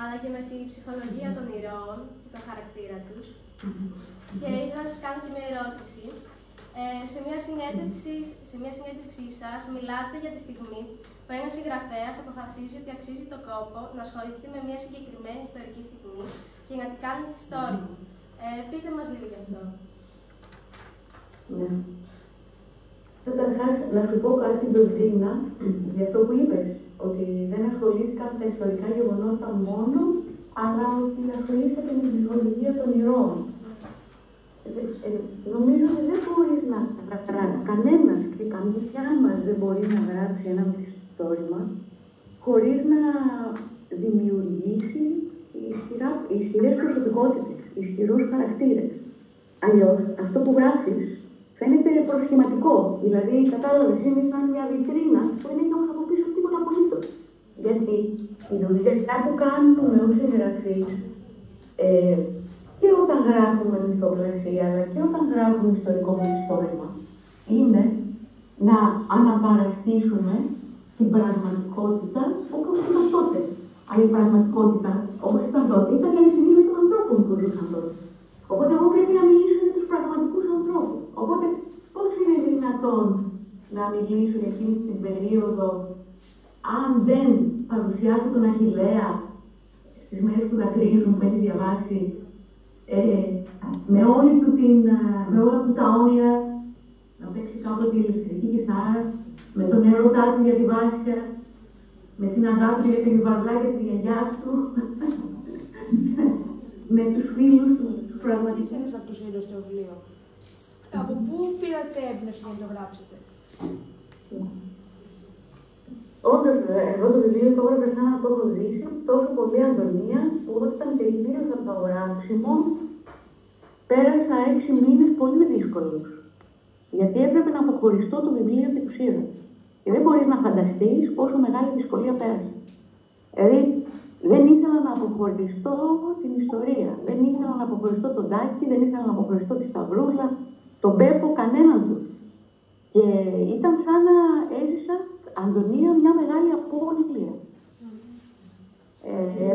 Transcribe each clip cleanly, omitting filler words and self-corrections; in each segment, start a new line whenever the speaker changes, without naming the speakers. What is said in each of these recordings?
αλλά και με τη ψυχολογία των ηρώων και τον χαρακτήρα τους. Και ήθελα να σας κάνω και μια ερώτηση. Σε μια συνέντευξή σας μιλάτε για τη στιγμή που ένας συγγραφέας αποφασίζει ότι αξίζει τον κόπο να ασχοληθεί με μια συγκεκριμένη ιστορική στιγμή και να την κάνει μυθιστόρημα. Πείτε μας λίγο γι' αυτό.
Ναι. Καταρχάς, να σου πω κάτι, Ντορτίνα, για αυτό που είπες, ότι δεν ασχολήθηκα με τα ιστορικά γεγονότα μόνο, αλλά ότι ασχολήθηκα με την ψυχολογία των ηρώων. Νομίζω ότι δεν μπορείς να γράψει κανένας και καμιά μας δεν μπορεί να γράψει ένα μυθιστόρημα χωρίς να δημιουργήσει ισχυρές προσωπικότητες, ισχυρούς χαρακτήρες. Αλλιώς, αυτό που γράφεις φαίνεται προσχηματικό. Δηλαδή, κατάλαβες, είναι σαν μια βιτρίνα που δεν έχει όμως από πίσω τίποτα απολύτως. Γιατί η δουλειά που κάνουμε ως συγγραφείς, και όταν γράφουμε μυθοπλασία, αλλά και όταν γράφουμε ιστορικό μυθιστόρημα, είναι να αναπαραστήσουμε την πραγματικότητα όπως ήταν τότε. Αλλά η πραγματικότητα όπως ήταν τότε ήταν και η συνήθεια των ανθρώπων που ζούσαν τότε. Οπότε εγώ πρέπει να μιλήσω για τους πραγματικούς ανθρώπους. Οπότε πώς είναι δυνατόν να μιλήσω για εκείνη την περίοδο αν δεν παρουσιάσω τον Αχιλλέα στις μέρες που δακρύζουν, που έχει διαβάσει, με όλα του τα όνειρα, να παίξει κάποτε τη ηλεκτρική κιθάρα, με τον έρωτά του για τη Βάσια, με την αγάπη για την βαρδάκια της γιαγιάς του, με τους φίλους του, τους πραγματικούς.
Τι από τους φίλους στο βιβλίο. Από πού πήρατε έμπνευση για να το γράψετε?
Όντως, εγώ το βιβλίο το έγραφα σαν να το έχω ζήσει τόσο πολύ Αντωνία, που όταν τελείωσα το γράψιμο, πέρασα 6 μήνες πολύ δύσκολους. Γιατί έπρεπε να αποχωριστώ το βιβλίο και τους ήρωες. Και δεν μπορείς να φανταστείς πόσο μεγάλη δυσκολία πέρασε. Δηλαδή, δεν ήθελα να αποχωριστώ την ιστορία. Δεν ήθελα να αποχωριστώ τον Τάκη, δεν ήθελα να αποχωριστώ τη Σταυρούλα, τον Πέπο, κανέναν του. Και ήταν σαν να έζησα, Αντωνία, μια μεγάλη απώλεια.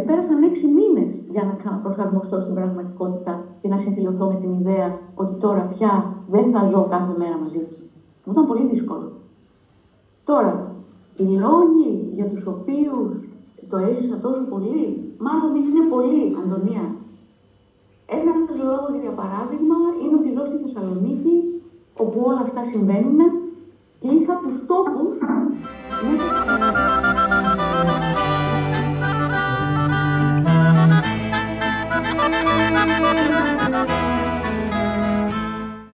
Πέρασαν 6 μήνες για να ξαναπροσαρμοστώ στην πραγματικότητα και να συμφιλωθώ με την ιδέα ότι τώρα πια δεν θα ζω κάθε μέρα μαζί του. Μου ήταν πολύ δύσκολο. Τώρα, οι λόγοι για τους οποίους το έζησα τόσο πολύ, μάλλον είναι πολλοί, Αντωνία. Ένας λόγος, για παράδειγμα, είναι ότι ζω στη Θεσσαλονίκη, όπου όλα αυτά συμβαίνουν, και είχα τους τόπους